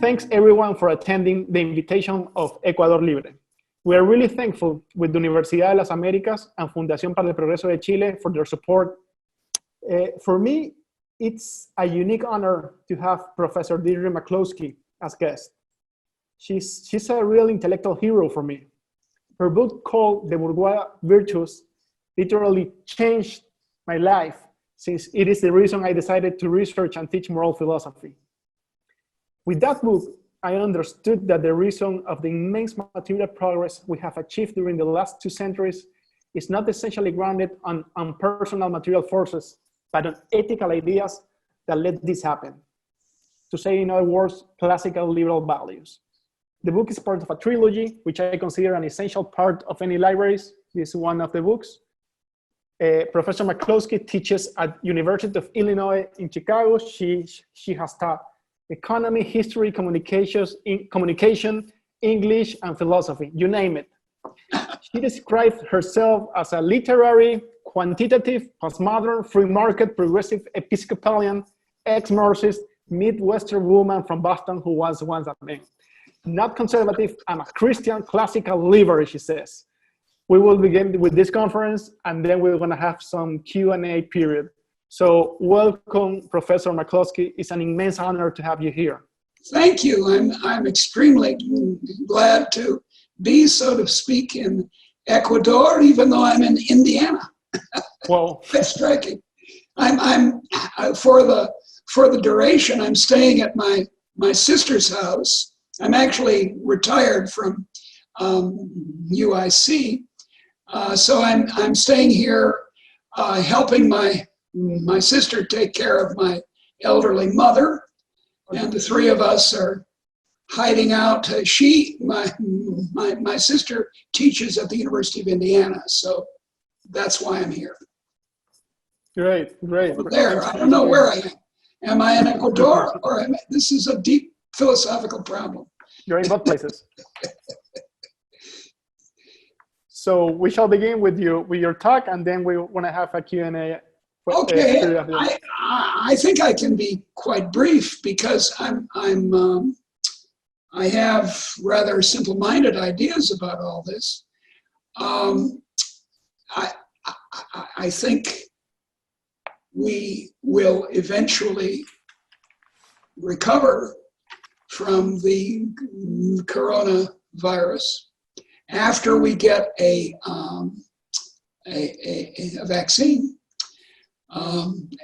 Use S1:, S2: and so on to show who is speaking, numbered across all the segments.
S1: thanks everyone for attending the invitation of Ecuador Libre. We are really thankful with the Universidad de las Américas and Fundación para el Progreso de Chile for their support. For me, it's a unique honor to have Professor Deirdre McCloskey as guest. She's a real intellectual hero for me. Her book called The Bourgeois Virtues literally changed my life, since it is the reason I decided to research and teach moral philosophy. With that book, I understood that the reason of the immense material progress we have achieved during the last 2 centuries is not essentially grounded on personal material forces, but on ethical ideas that let this happen. To say in other words, classical liberal values. The book is part of a trilogy, which I consider an essential part of any libraries. This is one of the books. Professor McCloskey teaches at University of Illinois in Chicago. She has taught economy, history, communication, English, and philosophy, you name it. She describes herself as a literary, quantitative, postmodern, free market, progressive Episcopalian, ex-Marxist, Midwestern woman from Boston who was once a man. Not conservative, I'm a Christian classical liberal, she says. We will begin with this conference, and then we're gonna have some Q&A period. So welcome, Professor McCloskey. It's an immense honor to have you here.
S2: Thank you. I'm extremely glad to be, so to speak, in Ecuador, even though I'm in Indiana.
S1: Well,
S2: that's striking. I'm for the duration, I'm staying at my sister's house. I'm actually retired from UIC, so I'm staying here, helping my sister take care of my elderly mother, and the 3 of us are hiding out. My sister teaches at the University of Indiana, so that's why I'm here.
S1: Great.
S2: Over there, I don't know where I am. Am I in Ecuador, or this is a deep philosophical problem?
S1: You're in both places. So we shall begin with your talk, and then we want to have a Q&A.
S2: Okay, I think I can be quite brief because I have rather simple-minded ideas about all this. I think we will eventually recover from the coronavirus after we get a vaccine.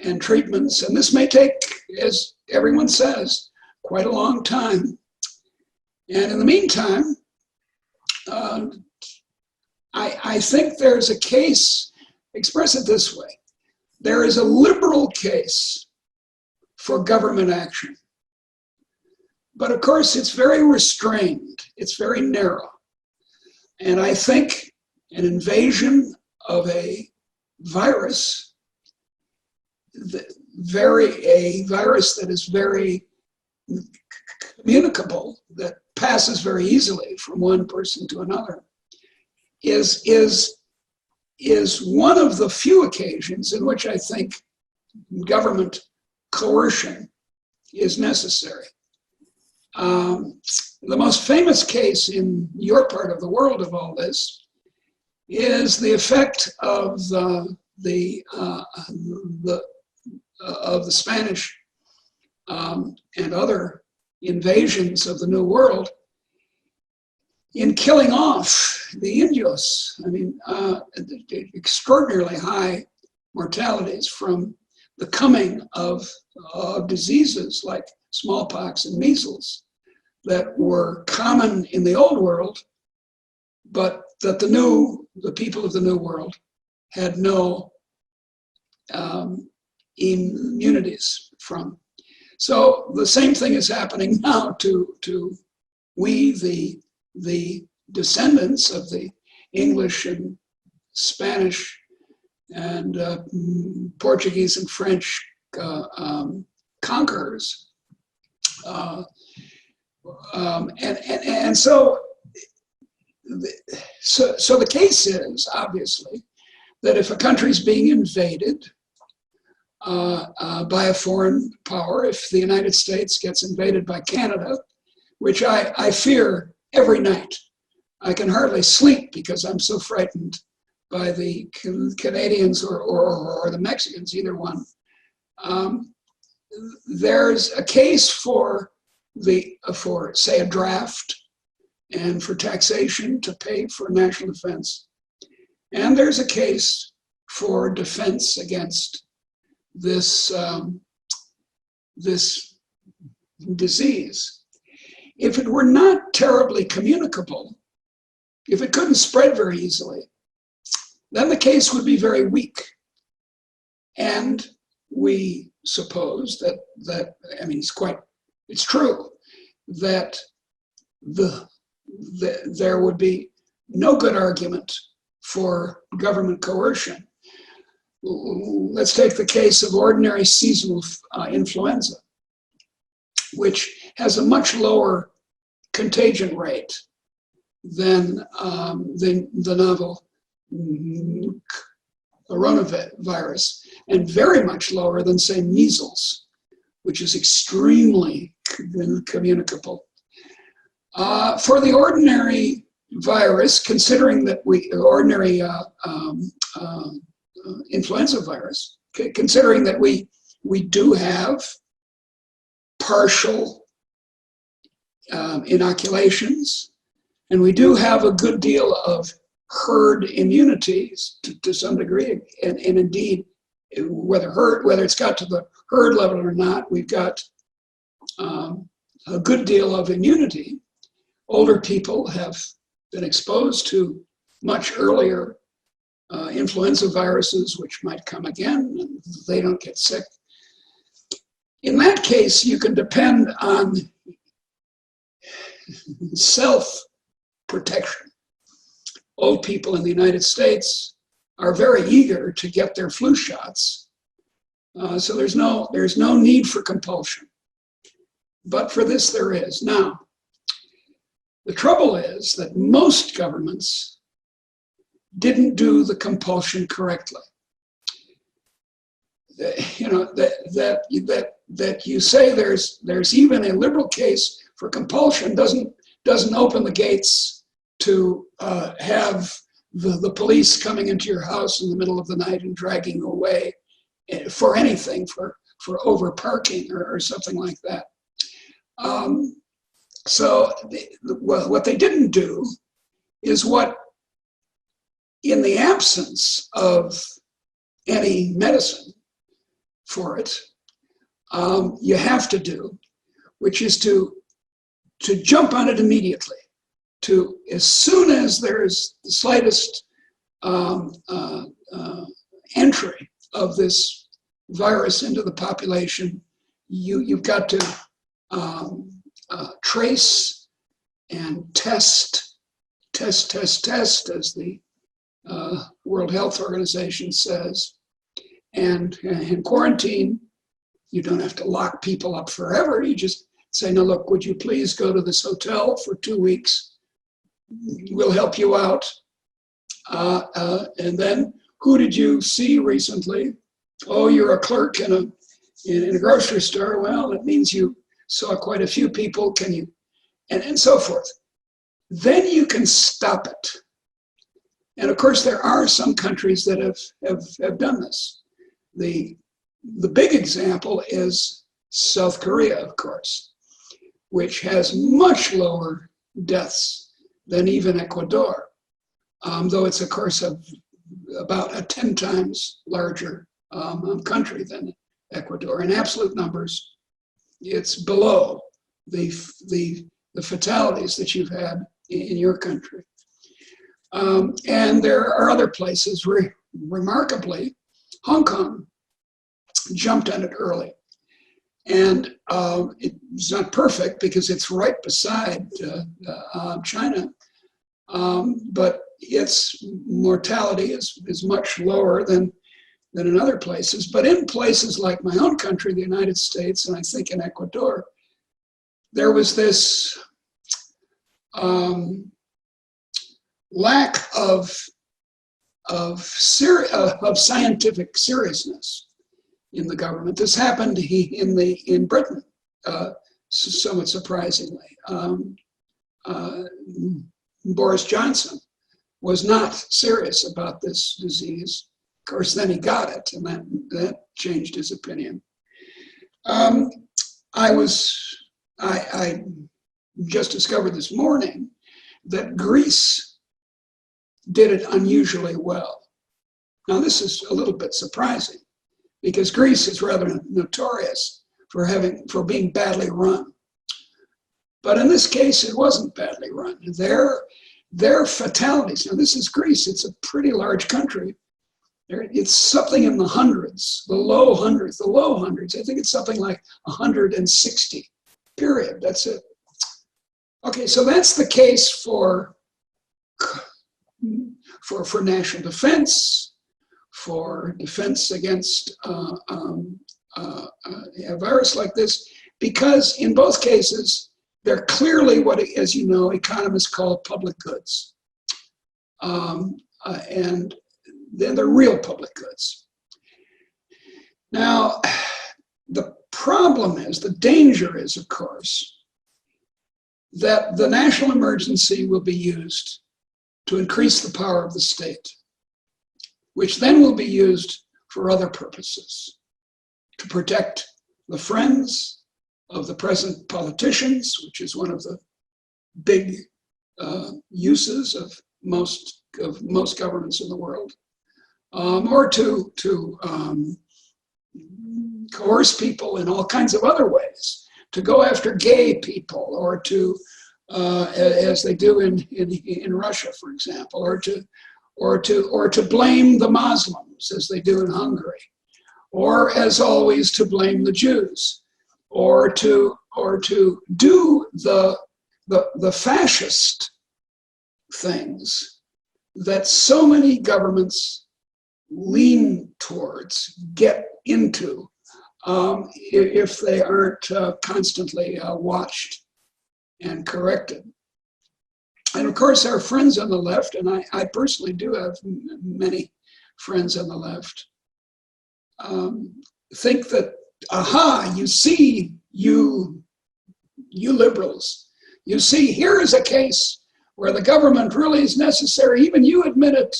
S2: And treatments, and this may take, as everyone says, quite a long time. And in the meantime, I think there's a case, express it this way, there is a liberal case for government action. But of course, it's very restrained, it's very narrow. And I think an invasion of a virus, a virus that is very communicable, that passes very easily from one person to another, is one of the few occasions in which I think government coercion is necessary. The most famous case in your part of the world of all this is the effect of the Spanish and other invasions of the New World in killing off the Indios. I mean, extraordinarily high mortalities from the coming of diseases like smallpox and measles that were common in the old world, but that the people of the New World had no immunities from. So the same thing is happening now to we, the descendants of the English and Spanish and Portuguese and French conquerors. And so the case is, obviously, that if a country is being invaded by a foreign power, if the United States gets invaded by Canada, which I fear every night. I can hardly sleep because I'm so frightened by the Canadians or the Mexicans, either one. There's a case for say a draft and for taxation to pay for national defense. And there's a case for defense against this, this disease. If it were not terribly communicable, if it couldn't spread very easily, then the case would be very weak. And we suppose that I mean, it's true that there would be no good argument for government coercion. Let's take the case of ordinary seasonal influenza, which has a much lower contagion rate than the novel coronavirus, and very much lower than, say, measles, which is extremely communicable. For the ordinary virus, considering that ordinary influenza virus, considering that we do have partial inoculations, and we do have a good deal of herd immunities to some degree, and indeed, whether it's got to the herd level or not, we've got a good deal of immunity. Older people have been exposed to much earlier influenza viruses, which might come again, and they don't get sick. In that case, you can depend on self-protection. Old people in the United States are very eager to get their flu shots, so there's no need for compulsion. But for this, there is. Now, the trouble is that most governments didn't do the compulsion correctly. You know, that you say there's even a liberal case for compulsion doesn't open the gates to have the police coming into your house in the middle of the night and dragging you away for anything, for over parking or something like that. So what they didn't do is what, in the absence of any medicine for it, you have to do, which is to jump on it immediately. As soon as there's the slightest entry of this virus into the population, you've got to trace and test, as the World Health Organization says, and quarantine. You don't have to lock people up forever. You just say, no, look, would you please go to this hotel for 2 weeks? We'll help you out. And then, who did you see recently? Oh, you're a clerk in a grocery store. Well, it means you saw quite a few people. Can you, and so forth. Then you can stop it. And of course, there are some countries that have done this. The big example is South Korea, of course, which has much lower deaths than even Ecuador, though it's, of course, about a 10 times larger country than Ecuador. In absolute numbers, it's below the fatalities that you've had in your country. And there are other places, remarkably, Hong Kong jumped on it early. And it's not perfect because it's right beside China, but its mortality is much lower than in other places. But in places like my own country, the United States, and I think in Ecuador, there was this lack of scientific seriousness in the government. This happened in Britain somewhat surprisingly. Boris Johnson was not serious about this disease. Of course, then he got it, and that changed his opinion. I just discovered this morning that Greece did it unusually well. Now, this is a little bit surprising because Greece is rather notorious for being badly run. But in this case, it wasn't badly run. Their fatalities, now this is Greece, it's a pretty large country. It's something in the hundreds, the low hundreds. I think it's something like 160, period. That's it. Okay, so that's the case for national defense, for defense against a virus like this, because in both cases, they're clearly what, as you know, economists call public goods. And then they're real public goods. Now, the problem is, the danger is, of course, that the national emergency will be used to increase the power of the state, which then will be used for other purposes, to protect the friends of the present politicians, which is one of the big uses of most governments in the world, or to coerce people in all kinds of other ways, to go after gay people, or to, as they do in Russia, for example, or to blame the Muslims, as they do in Hungary, or as always to blame the Jews, or to do the fascist things that so many governments lean towards, get into, if they aren't constantly watched and corrected. And of course, our friends on the left, and I personally do have many friends on the left, think that, aha, you see, you liberals, you see, here is a case where the government really is necessary. Even you admit it.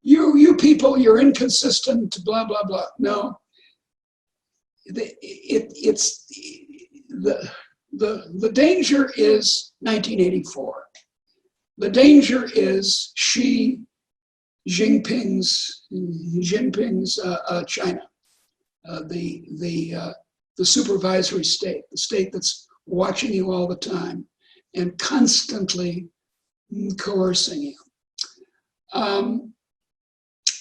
S2: You people, you're inconsistent, blah, blah, blah. No, it's the danger is 1984. The danger is Xi Jinping's China, the supervisory state, the state that's watching you all the time and constantly coercing you.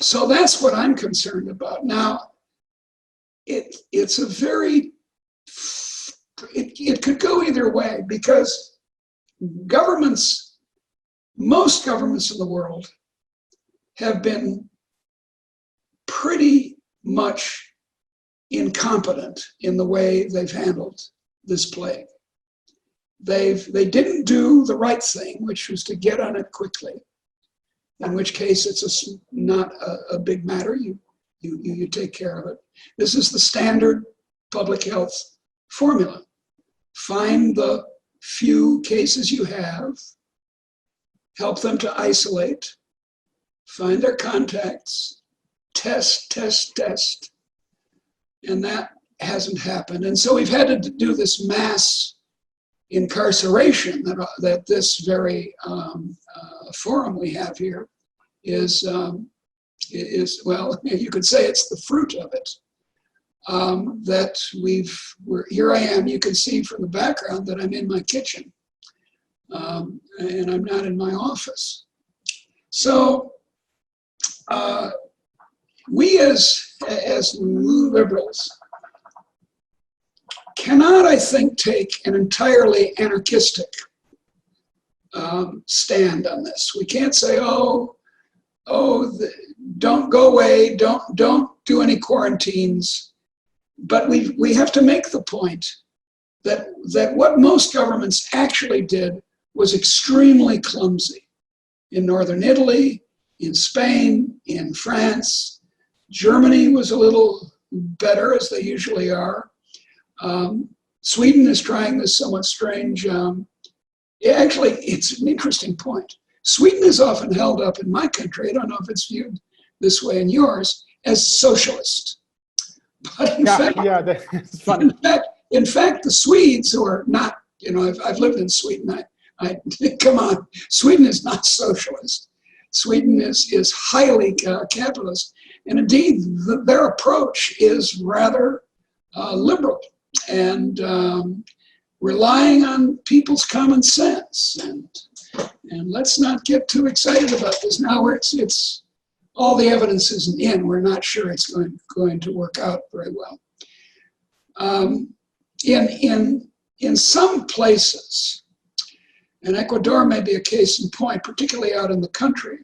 S2: So that's what I'm concerned about. Now, it's a very, it could go either way, because most governments in the world have been pretty much incompetent in the way they've handled this plague. They didn't do the right thing, which was to get on it quickly, in which case it's not a big matter. You take care of it. This is the standard public health formula. Find the few cases you have, help them to isolate, find their contacts, test, test, test. And that hasn't happened. And so we've had to do this mass incarceration that this very forum we have here is, well, you could say it's the fruit of it. That here I am, you can see from the background that I'm in my kitchen, and I'm not in my office. So we as liberals cannot, I think, take an entirely anarchistic stand on this. We can't say, don't go away, don't do any quarantines. But we have to make the point that what most governments actually did was extremely clumsy. In northern Italy, in Spain, in France, Germany was a little better, as they usually are. Sweden is trying this somewhat strange. Actually, it's an interesting point. Sweden is often held up in my country, I don't know if it's viewed this way in yours, as socialist. But in fact,
S1: that's funny.
S2: In fact, the Swedes who are not, you know, I've lived in Sweden, I come on, Sweden is not socialist. Sweden is highly capitalist. And indeed, their approach is rather liberal and relying on people's common sense. And let's not get too excited about this. Now it's all the evidence isn't in. We're not sure it's going to work out very well. In some places, and Ecuador may be a case in point, particularly out in the country,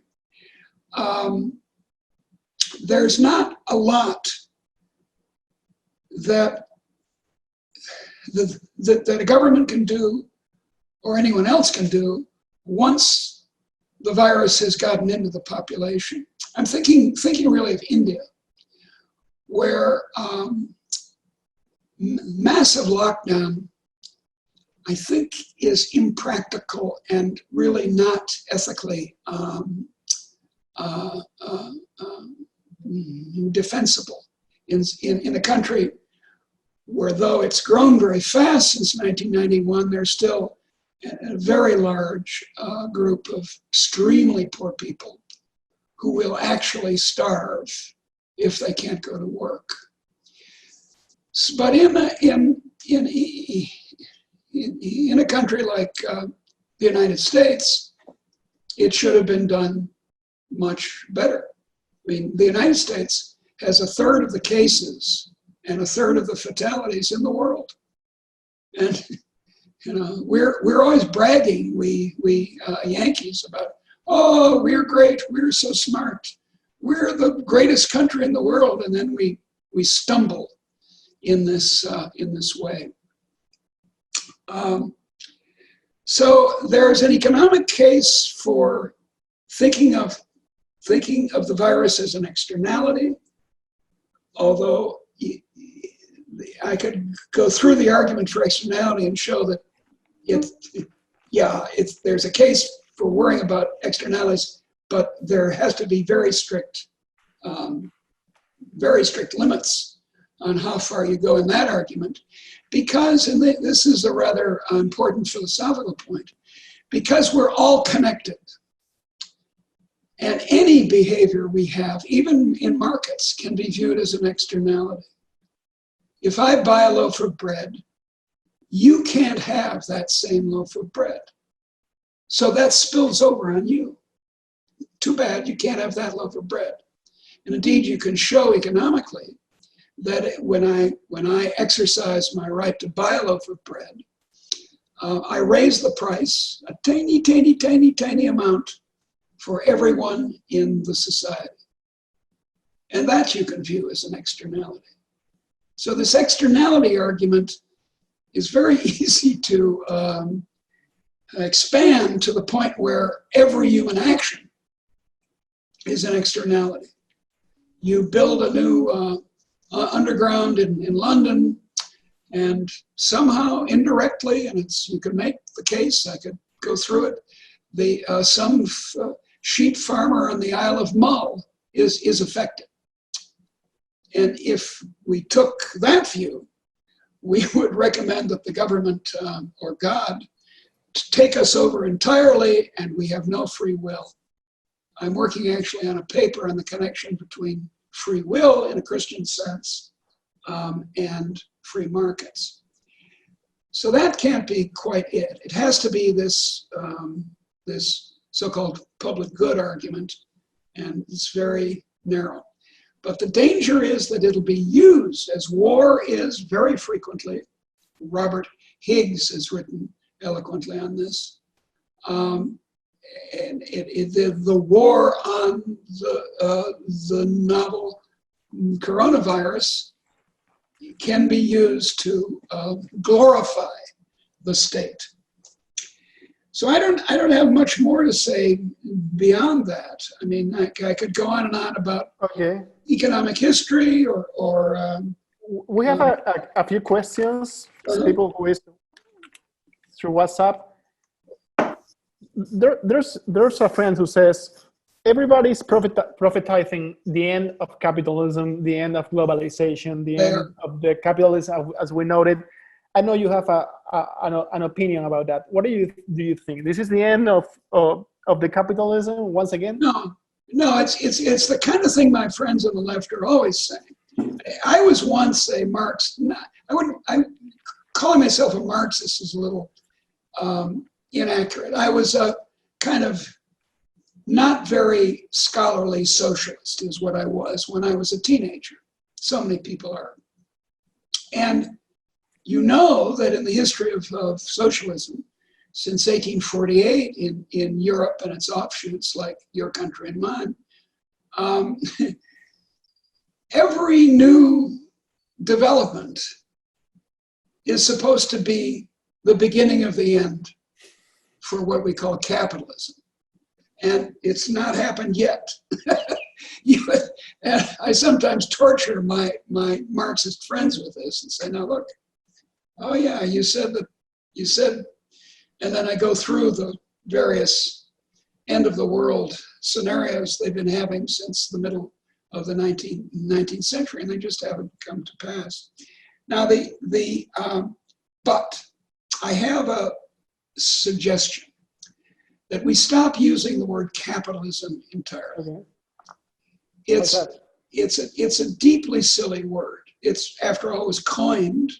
S2: there's not a lot that a government can do or anyone else can do once the virus has gotten into the population. I'm thinking really of India, where massive lockdown, I think, is impractical and really not ethically defensible in a country where, though it's grown very fast since 1991, there's still a very large group of extremely poor people who will actually starve if they can't go to work. But in a country like the United States, it should have been done much better. I mean, the United States has a third of the cases and a third of the fatalities in the world. And, you know, we're always bragging, we Yankees, about, oh, we're great, we're so smart, we're the greatest country in the world, and then we stumble in this way. So there's an economic case for thinking of the virus as an externality, although I could go through the argument for externality and show that there's a case for worrying about externalities, but there has to be very strict limits on how far you go in that argument, because, and this is a rather important philosophical point, because we're all connected. And any behavior we have, even in markets, can be viewed as an externality. If I buy a loaf of bread, you can't have that same loaf of bread. So that spills over on you. Too bad, you can't have that loaf of bread. And indeed, you can show economically that when I exercise my right to buy a loaf of bread, I raise the price a tiny, tiny, tiny, tiny amount for everyone in the society. And that you can view as an externality. So this externality argument is very easy to expand to the point where every human action is an externality. You build a new underground in London, and somehow indirectly, and you can make the case, I could go through it, some sheep farmer on the Isle of Mull is affected. And if we took that view, we would recommend that the government or God take us over entirely, and we have no free will. I'm working actually on a paper on the connection between free will in a Christian sense and free markets. So that can't be quite it. It has to be this so-called public good argument, and it's very narrow. But the danger is that it'll be used, as war is very frequently. Robert Higgs has written eloquently on this. And the war on the novel coronavirus can be used to glorify the state. So I don't have much more to say beyond that. I mean, I could go on and on about economic history or
S1: We have a few questions. People who is through WhatsApp. There's a friend who says, everybody's prophetizing the end of capitalism, the end of globalization, the end of the capitalism, as we noted. I know you have an opinion about that. What do you think? This is the end of the capitalism once again?
S2: No, it's the kind of thing my friends on the left are always saying. I was once a Marxist. Calling myself a Marxist is a little inaccurate. I was a kind of not very scholarly socialist is what I was when I was a teenager. So many people are. And you know that in the history of socialism, since 1848 in Europe and its offshoots like your country and mine, every new development is supposed to be the beginning of the end for what we call capitalism. And it's not happened yet. And I sometimes torture my Marxist friends with this and say, now look, oh yeah, you said, and then I go through the various end of the world scenarios they've been having since the middle of the 19th century, and they just haven't come to pass. Now, but I have a suggestion that we stop using the word capitalism entirely. Okay. It's a deeply silly word. It's, after all, was coined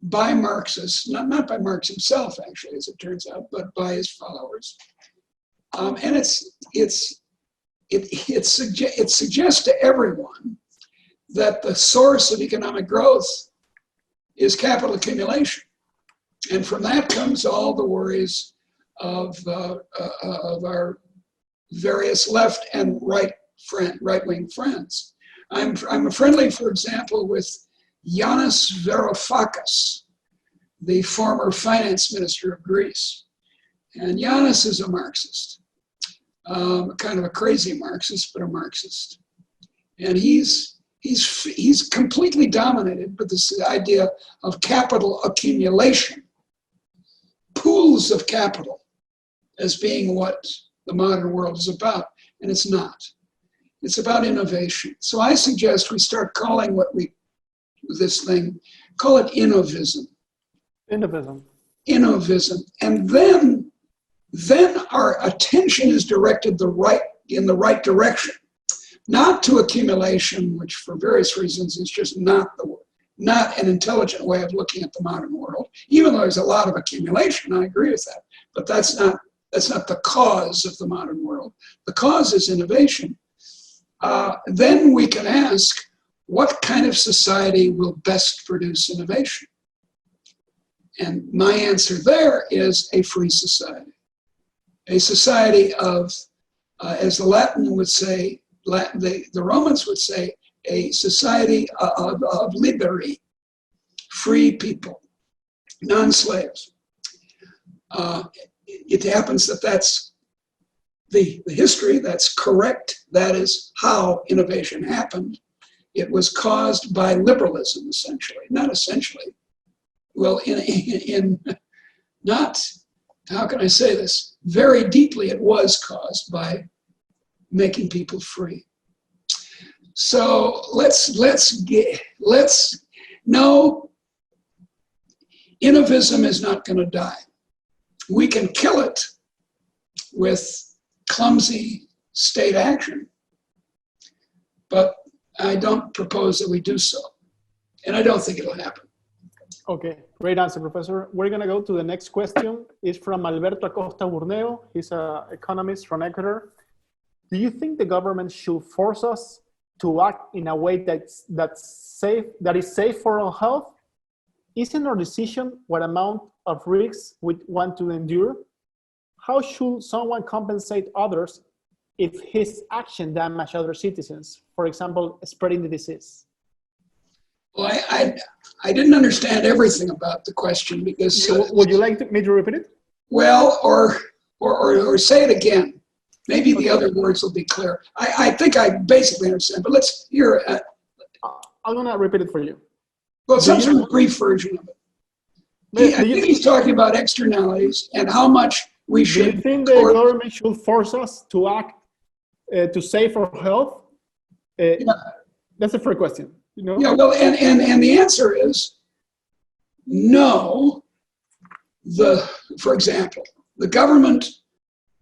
S2: by Marxists, not by Marx himself, actually, as it turns out, but by his followers. And it suggests to everyone that the source of economic growth is capital accumulation. And from that comes all the worries of our various left and right-wing friends. I'm friendly, for example, with Yanis Varoufakis, the former finance minister of Greece. And Yanis is a Marxist, kind of a crazy Marxist, but a Marxist. And he's completely dominated by this idea of capital accumulation, pools of capital, as being what the modern world is about, and it's not. It's about innovation. So I suggest we start calling this thing, call it innovism. Innovism. And then our attention is directed in the right direction, not to accumulation, which for various reasons is just not an intelligent way of looking at the modern world, even though there's a lot of accumulation, I agree with that, but that's not the cause of the modern world. The cause is innovation. Then we can ask, what kind of society will best produce innovation? And my answer there is a free society. A society of, as the Latin would say, the Romans would say, a society of liberi, free people, non-slaves. It happens that that's the history, that's correct. That is how innovation happened. It was caused by liberalism, essentially, not essentially. Well, not, how can I say this? Very deeply, it was caused by making people free. So no, innovism is not going to die. We can kill it with clumsy state action, but I don't propose that we do so. And I don't think it'll happen.
S1: Okay, great answer, Professor. We're going to go to the next question. It's from Alberto Acosta Burneo. He's an economist from Ecuador. Do you think the government should force us to act in a way that is safe for our health? Isn't our decision what amount of risks we want to endure? How should someone compensate others if his action damage other citizens? For example, spreading the disease.
S2: Well, I didn't understand everything about the question because...
S1: Would you like me to repeat it?
S2: Well, or say it again. Maybe the other words will be clear. I think I basically understand, but let's hear it.
S1: I'm going to repeat it for you.
S2: Well, some sort of brief version of it. I think he's talking about externalities and how much we should.
S1: Do you think the government should force us to act to save our health? That's a fair question. You know?
S2: Yeah, well, and the answer is no. For example, the government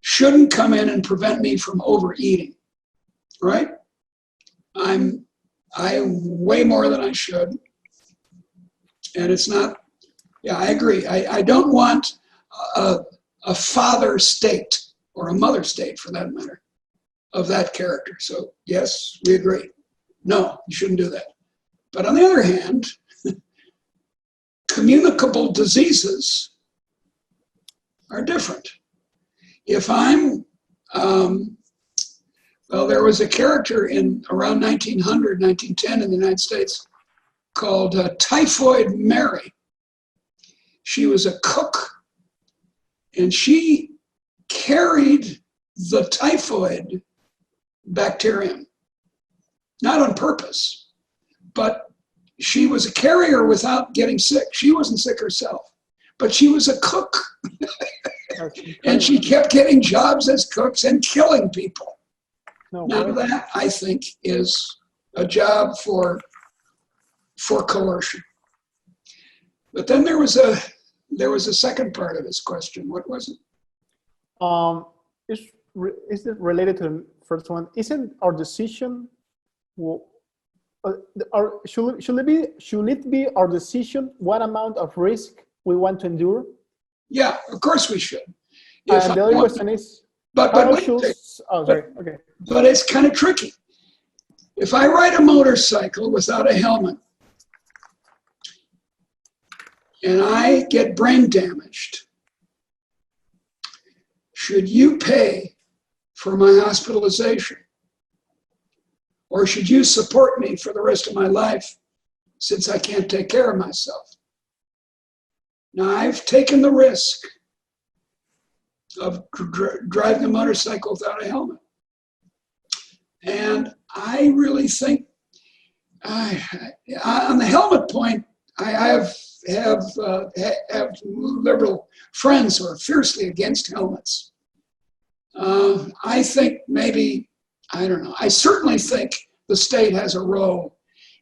S2: shouldn't come in and prevent me from overeating, right? I weigh more than I should, and it's not. Yeah, I agree. I don't want a father state or a mother state, for that matter, of that character. So yes, we agree. No, you shouldn't do that. But on the other hand, communicable diseases are different. If I'm, well, there was a character in around 1900, 1910 in the United States called Typhoid Mary. She was a cook, and she carried the typhoid bacterium, not on purpose, but she was a carrier without getting sick. She wasn't sick herself, but she was a cook. And she kept getting jobs as cooks and killing people. Now that, I think, is a job for coercion. But then there was a second part of his question. What was it?
S1: Is it related to the first one? Isn't our decision, should it be our decision what amount of risk we want to endure?
S2: Yeah, of course we should.
S1: And the other question is,
S2: but it's kind of tricky. If I ride a motorcycle without a helmet and I get brain damaged, should you pay for my hospitalization? Or should you support me for the rest of my life since I can't take care of myself? Now, I've taken the risk of driving a motorcycle without a helmet. And I really think, on the helmet point, I have liberal friends who are fiercely against helmets. I think maybe, I don't know, I certainly think the state has a role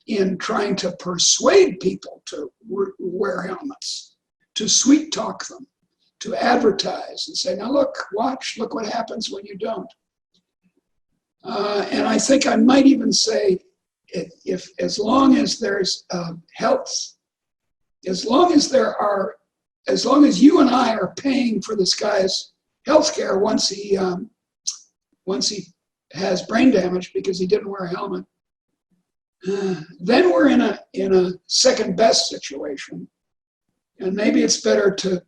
S2: in trying to persuade people to wear helmets, to sweet talk them, to advertise and say, now look, watch, look what happens when you don't. And I think I might even say, if as long as there's health, as long as you and I are paying for this guy's health care once he has brain damage because he didn't wear a helmet, then we're in a second best situation. And maybe it's better to,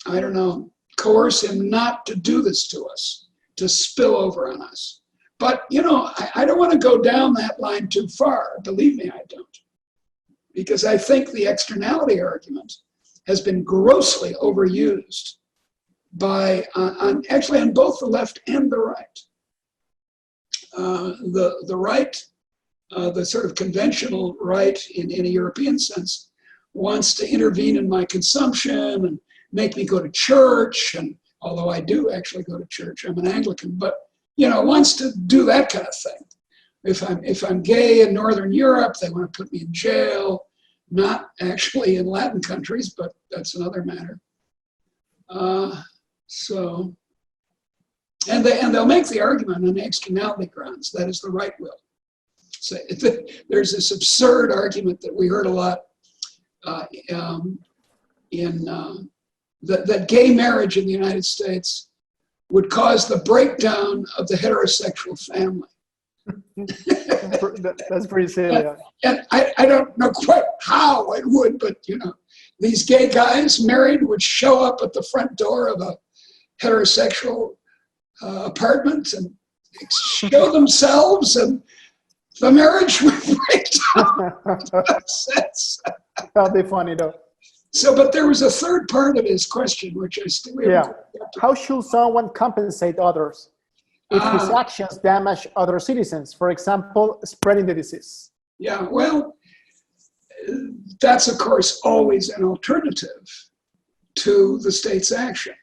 S2: I don't know, coerce him not to do this to us, to spill over on us. But, you know, I don't want to go down that line too far. Believe me, I don't. Because I think the externality argument has been grossly overused by, actually on both the left and the right. The right, the sort of conventional right in a European sense, wants to intervene in my consumption and make me go to church. And although I do actually go to church, I'm an Anglican, but you know, wants to do that kind of thing. If I'm gay in Northern Europe, they want to put me in jail. Not actually in Latin countries, but that's another matter. And they'll make the argument on externality grounds. That is, the right will. So there's this absurd argument that we heard a lot that gay marriage in the United States would cause the breakdown of the heterosexual family.
S1: That's pretty silly.
S2: And I don't know quite how it would, but you know, these gay guys married would show up at the front door of a heterosexual apartment and show themselves, and the marriage would break down.
S1: That'd be funny though.
S2: So, but there was a third part of his question, which I still haven't.
S1: How should someone compensate others if his actions damage other citizens? For example, spreading the disease.
S2: Yeah, well, that's, of course, always an alternative to the state's action.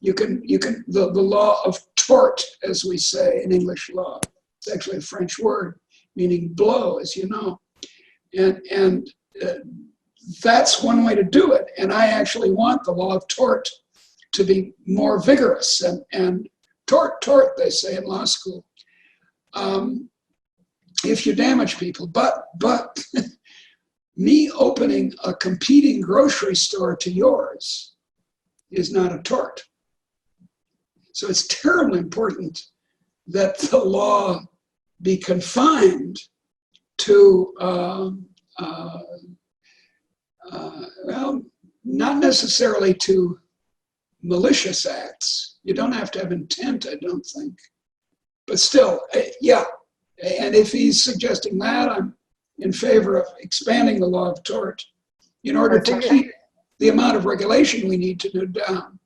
S2: The law of tort, as we say in English law, it's actually a French word meaning blow, as you know. And that's one way to do it. And I actually want the law of tort to be more vigorous. And tort, they say in law school. If you damage people, but me opening a competing grocery store to yours is not a tort. So it's terribly important that the law be confined to, well, not necessarily to malicious acts. You don't have to have intent, I don't think. But still, yeah. And if he's suggesting that, I'm in favor of expanding the law of tort in order to keep the amount of regulation we need to do down.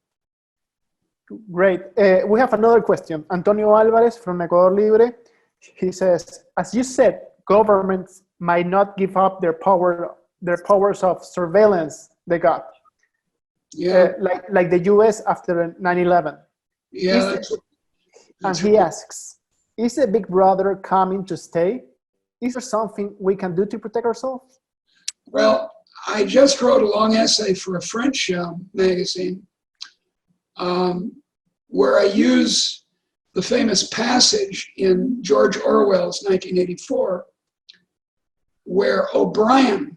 S1: Great. We have another question. Antonio Alvarez from Ecuador Libre. He says, as you said, governments might not give up their powers of surveillance they got.
S2: Yeah.
S1: Like the US after 9/11.
S2: Yeah.
S1: And he asks, is the Big Brother coming to stay? Is there something we can do to protect ourselves?
S2: Well, I just wrote a long essay for a French magazine where I use the famous passage in George Orwell's 1984, where O'Brien,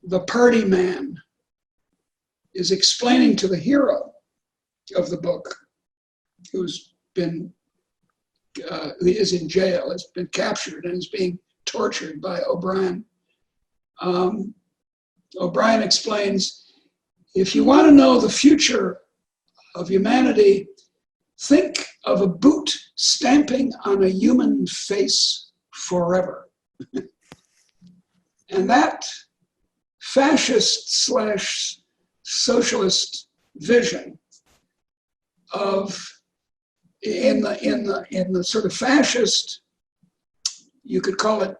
S2: the party man, is explaining to the hero of the book, who's been, is in jail, has been captured and is being tortured by O'Brien. O'Brien explains, if you want to know the future of humanity, think of a boot stamping on a human face forever. And that fascist / socialist vision of, in the sort of fascist, you could call it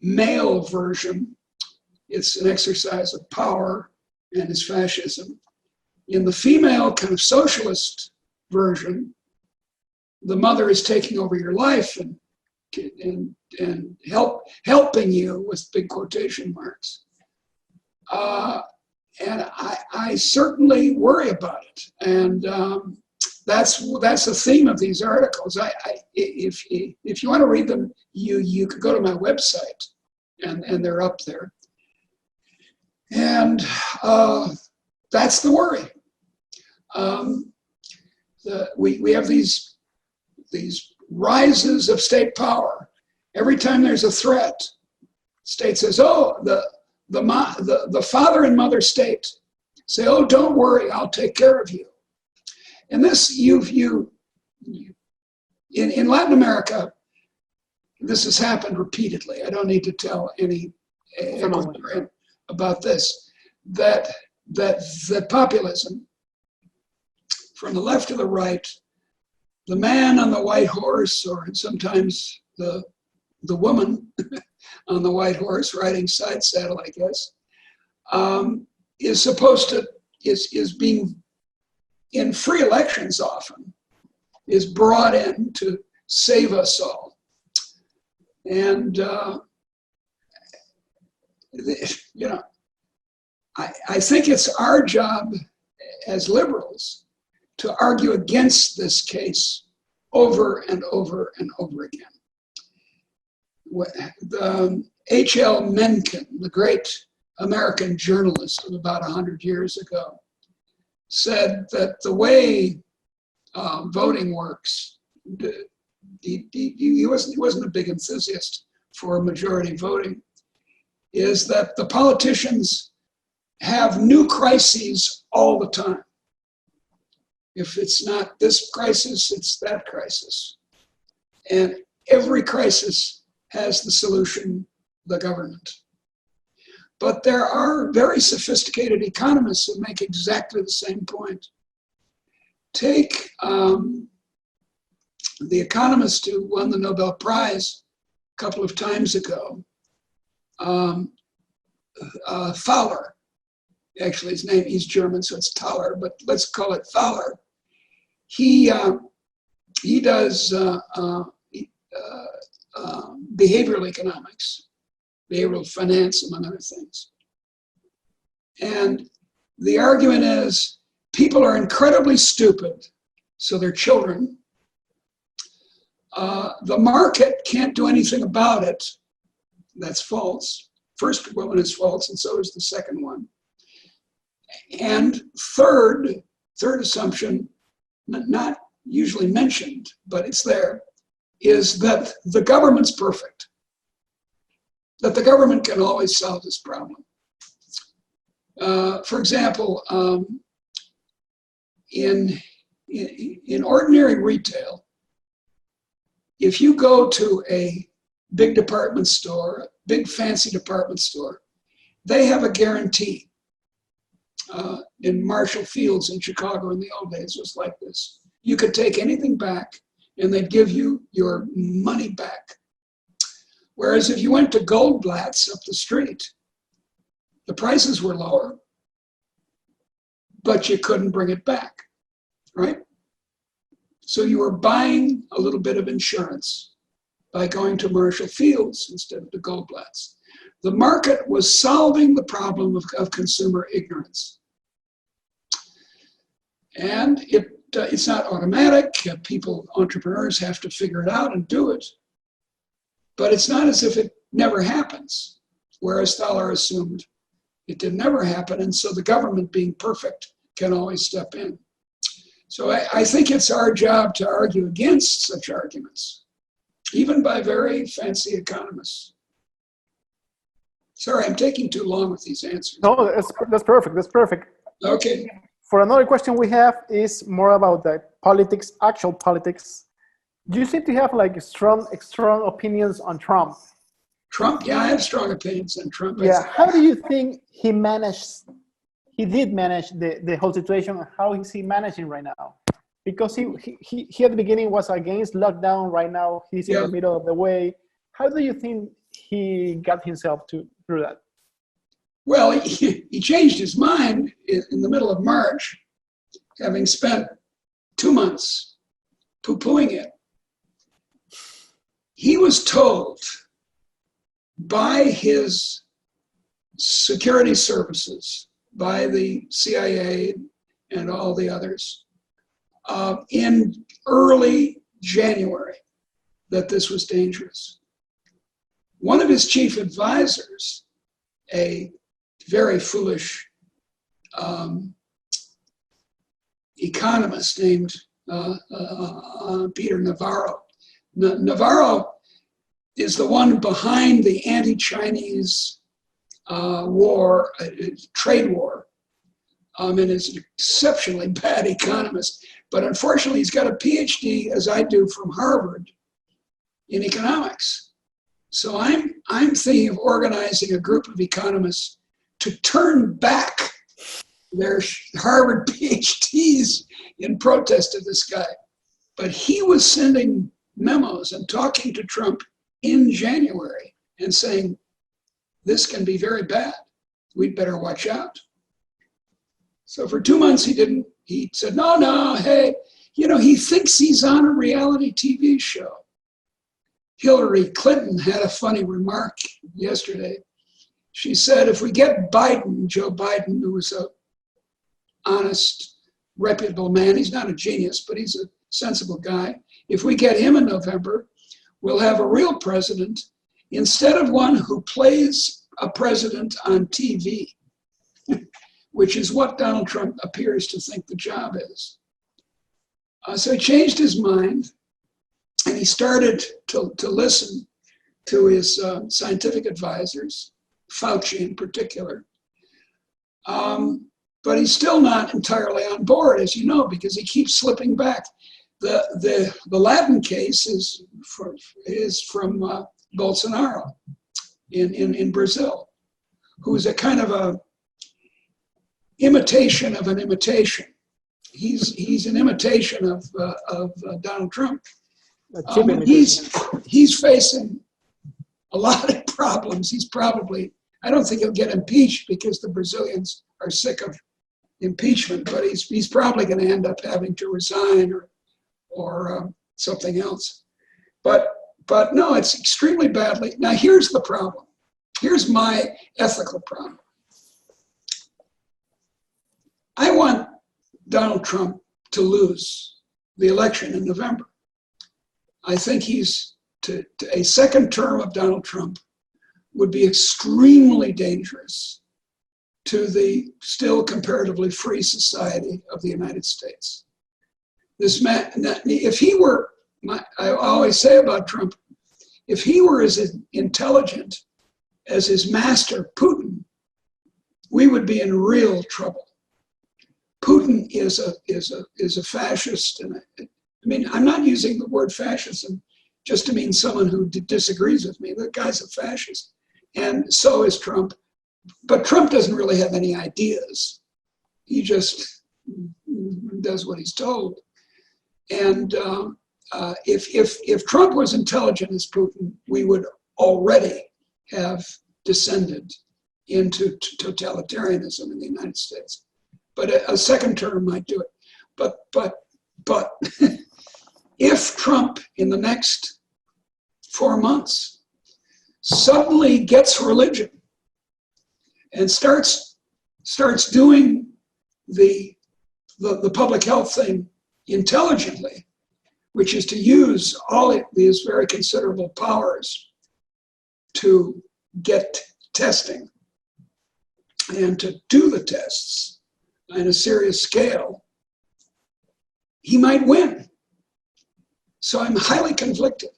S2: male version, it's an exercise of power and is fascism. In the female kind of socialist version, the mother is taking over your life and helping you with big quotation marks. And I certainly worry about it. And that's the theme of these articles. If you want to read them, you could go to my website and they're up there. And that's the worry. We have these rises of state power. Every time there's a threat, state says, "Oh, the father and mother state say, oh, don't worry, I'll take care of you." And this, in Latin America, this has happened repeatedly. I don't need to tell any about this, that populism, from the left to the right, the man on the white horse, or sometimes the woman on the white horse riding side saddle, I guess, is supposed to, is being, in free elections often, is brought in to save us all. And, I think it's our job as liberals to argue against this case over and over and over again. H.L. Mencken, the great American journalist of about 100 years ago, said that the way voting works, he wasn't a big enthusiast for majority voting, is that the politicians have new crises all the time. If it's not this crisis, it's that crisis. And every crisis has the solution, the government. But there are very sophisticated economists who make exactly the same point. Take the economist who won the Nobel Prize a couple of times ago, Fowler. Actually, his name, he's German, so it's Thaler, but let's call it Fowler. He does behavioral economics, behavioral finance, among other things. And the argument is people are incredibly stupid, so they're children. The market can't do anything about it. That's false. First one is false, and so is the second one. And third assumption, not usually mentioned, but it's there, is that the government's perfect, that the government can always solve this problem. For example, in ordinary retail, if you go to a big department store, big fancy department store, they have a guarantee. In Marshall Fields in Chicago in the old days, it was like this. You could take anything back and they'd give you your money back. Whereas if you went to Goldblatt's up the street, the prices were lower, but you couldn't bring it back, right? So you were buying a little bit of insurance by going to Marshall Fields instead of to Goldblatt's. The market was solving the problem of consumer ignorance. And it's not automatic. Entrepreneurs have to figure it out and do it. But it's not as if it never happens, whereas Thaler assumed it did never happen. And so the government, being perfect, can always step in. So I think it's our job to argue against such arguments, even by very fancy economists. Sorry, I'm taking too long with these answers.
S1: No, that's perfect. That's perfect.
S2: Okay.
S1: For another question we have is more about the politics, actual politics. Do you seem to have like strong opinions on Trump?
S2: Trump, yeah, I have strong opinions on Trump.
S1: Yeah, how do you think he did manage the whole situation, and how is he managing right now? Because he at the beginning was against lockdown, right now he's in the middle of the way. How do you think he got himself through that?
S2: Well, he changed his mind in the middle of March, having spent 2 months poo-pooing it. He was told by his security services, by the CIA and all the others, in early January that this was dangerous. One of his chief advisors, a very foolish economist named Peter Navarro. Navarro is the one behind the anti-Chinese war, trade war, and is an exceptionally bad economist. But unfortunately, he's got a PhD, as I do, from Harvard in economics. So I'm thinking of organizing a group of economists to turn back their Harvard PhDs in protest of this guy. But he was sending memos and talking to Trump in January and saying, this can be very bad. We'd better watch out. So for 2 months he said, no, hey, he thinks he's on a reality TV show. Hillary Clinton had a funny remark yesterday. She said, if we get Joe Biden, who was a honest, reputable man, he's not a genius, but he's a sensible guy. If we get him in November, we'll have a real president instead of one who plays a president on TV, which is what Donald Trump appears to think the job is. So he changed his mind, and he started to listen to his scientific advisors, Fauci in particular. But he's still not entirely on board, as you know, because he keeps slipping back. The Latin case is from Bolsonaro in Brazil, who is a kind of a imitation of an imitation. He's an imitation of Donald Trump. He's facing a lot of problems. He's probably I don't think he'll get impeached because the Brazilians are sick of impeachment, but he's probably going to end up having to resign or something else. But no, it's extremely badly. Now here's the problem. Here's my ethical problem. I want Donald Trump to lose the election in November. I think a second term of Donald Trump would be extremely dangerous to the still comparatively free society of the United States. This man, if he were, I always say about Trump, if he were as intelligent as his master, Putin, we would be in real trouble. Putin is a fascist, and I mean, I'm not using the word fascism just to mean someone who disagrees with me. The guy's a fascist, and so is Trump. But Trump doesn't really have any ideas. He just does what he's told. And if Trump was intelligent as Putin, we would already have descended into totalitarianism in the United States. But a second term might do it. But if Trump in the next 4 months suddenly gets religion and starts doing the public health thing intelligently, which is to use all of these very considerable powers to get testing and to do the tests on a serious scale, he might win. So I'm highly conflicted.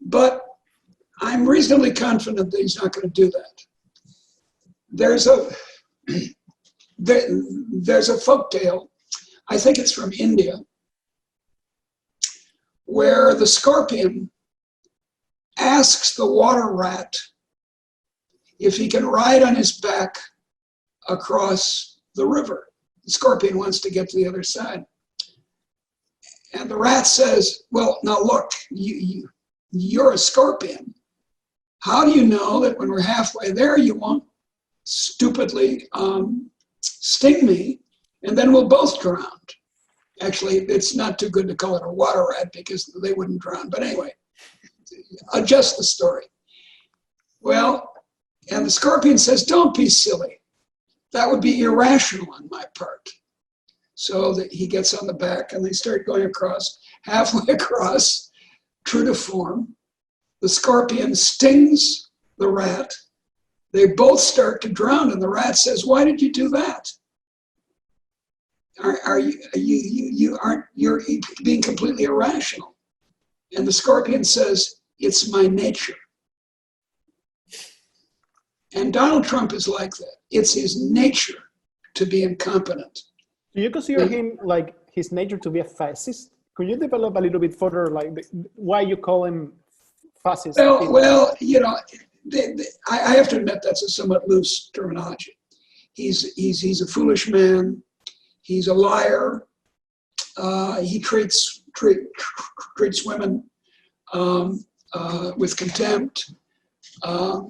S2: But I'm reasonably confident that he's not going to do that. There's a folktale, I think it's from India, where the scorpion asks the water rat if he can ride on his back across the river. The scorpion wants to get to the other side. And the rat says, well, now look, you're a scorpion. How do you know that when we're halfway there, you won't stupidly sting me, and then we'll both drown? Actually, it's not too good to call it a water rat because they wouldn't drown. But anyway, adjust the story. Well, and the scorpion says, don't be silly. That would be irrational on my part. So that he gets on the back and they start going across, halfway across, true to form. The scorpion stings the rat. They both start to drown, and the rat says, why did you do that? You're being completely irrational. And the scorpion says, it's my nature. And Donald Trump is like that. It's his nature to be incompetent.
S1: Do you consider him, like, his nature to be a fascist? Could you develop a little bit further, like, why you call him fascist?
S2: Well, you know, I have to admit that's a somewhat loose terminology. He's a foolish man. He's a liar. He treats women with contempt. I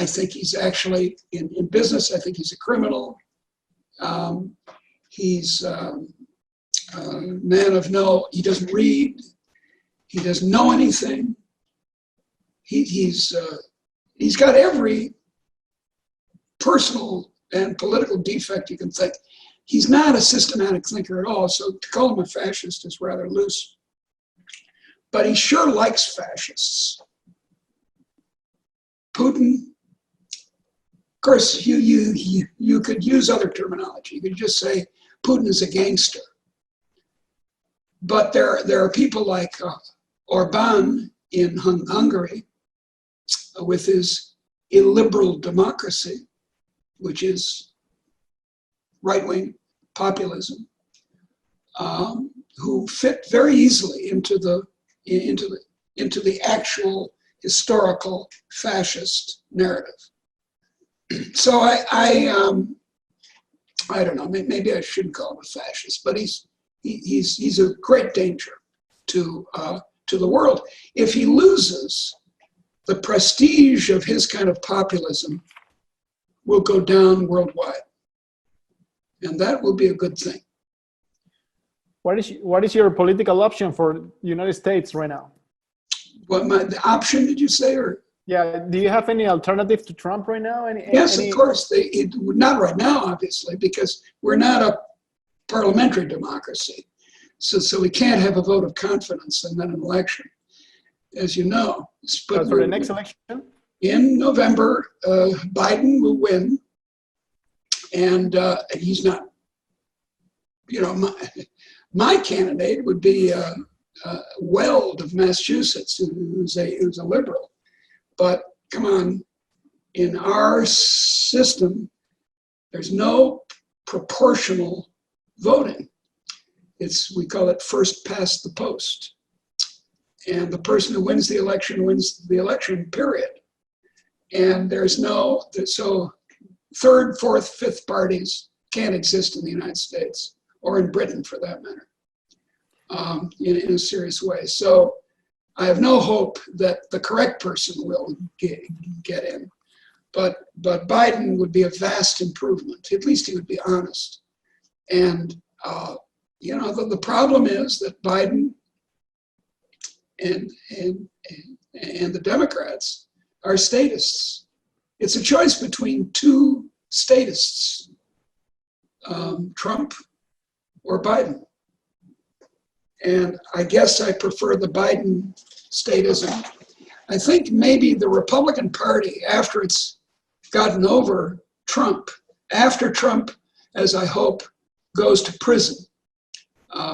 S2: think he's actually in business. I think he's a criminal. He's a man of he doesn't read. He doesn't know anything. He's got every personal and political defect you can think. He's not a systematic thinker at all, so to call him a fascist is rather loose. But he sure likes fascists. Putin, of course, you could use other terminology. You could just say Putin is a gangster. But there are people like Orban in Hungary with his illiberal democracy, which is right-wing populism, who fit very easily into the actual historical fascist narrative. So I don't know. Maybe I shouldn't call him a fascist, but he's a great danger to to the world. If he loses, the prestige of his kind of populism will go down worldwide. And that will be a good thing.
S1: What is your political option for the United States right now?
S2: The option, did you say? Or
S1: yeah, do you have any alternative to Trump right now?
S2: Yes, of course. Not right now, obviously, because we're not a parliamentary democracy. So we can't have a vote of confidence and then an election, as you know.
S1: But for the next election?
S2: In November, Biden will win. And he's not, my candidate would be Weld of Massachusetts, who's a liberal. But come on, in our system, there's no proportional voting. We call it first past the post. And the person who wins the election, period. And so third, fourth, fifth parties can't exist in the United States, or in Britain for that matter, in a serious way. So I have no hope that the correct person will get in. But Biden would be a vast improvement. At least he would be honest. And, the problem is that Biden and the Democrats are statists. It's a choice between two statists, Trump or Biden. And I guess I prefer the Biden statism. I think maybe the Republican Party, after it's gotten over Trump, after Trump, as I hope, goes to prison,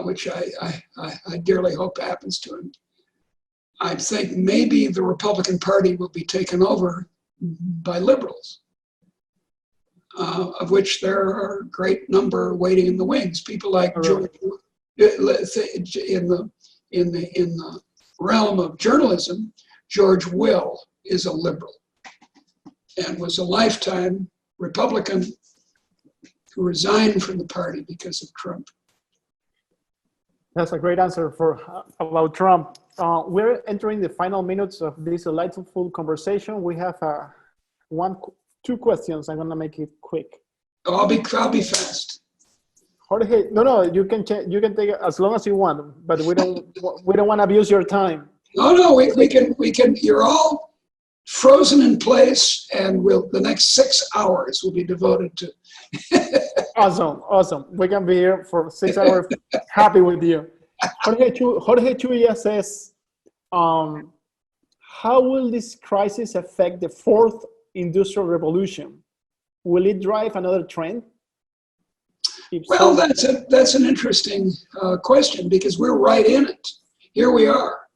S2: which I dearly hope happens to him, I think maybe the Republican Party will be taken over by liberals, of which there are a great number waiting in the wings. People like George, in the realm of journalism, George Will is a liberal and was a lifetime Republican who resigned from the party because of Trump.
S1: That's a great answer about Trump. We're entering the final minutes of this delightful conversation. We have two questions. I'm gonna make it quick.
S2: I'll be fast.
S1: Jorge, no, you can take it as long as you want, but we don't want to abuse your time.
S2: No, we can. You're all frozen in place, and the next 6 hours will be devoted to.
S1: Awesome. We can be here for 6 hours. Happy with you. Jorge Chuya says, how will this crisis affect the fourth industrial revolution? Will it drive another trend?
S2: Well, that's an interesting question, because we're right in it. Here we are.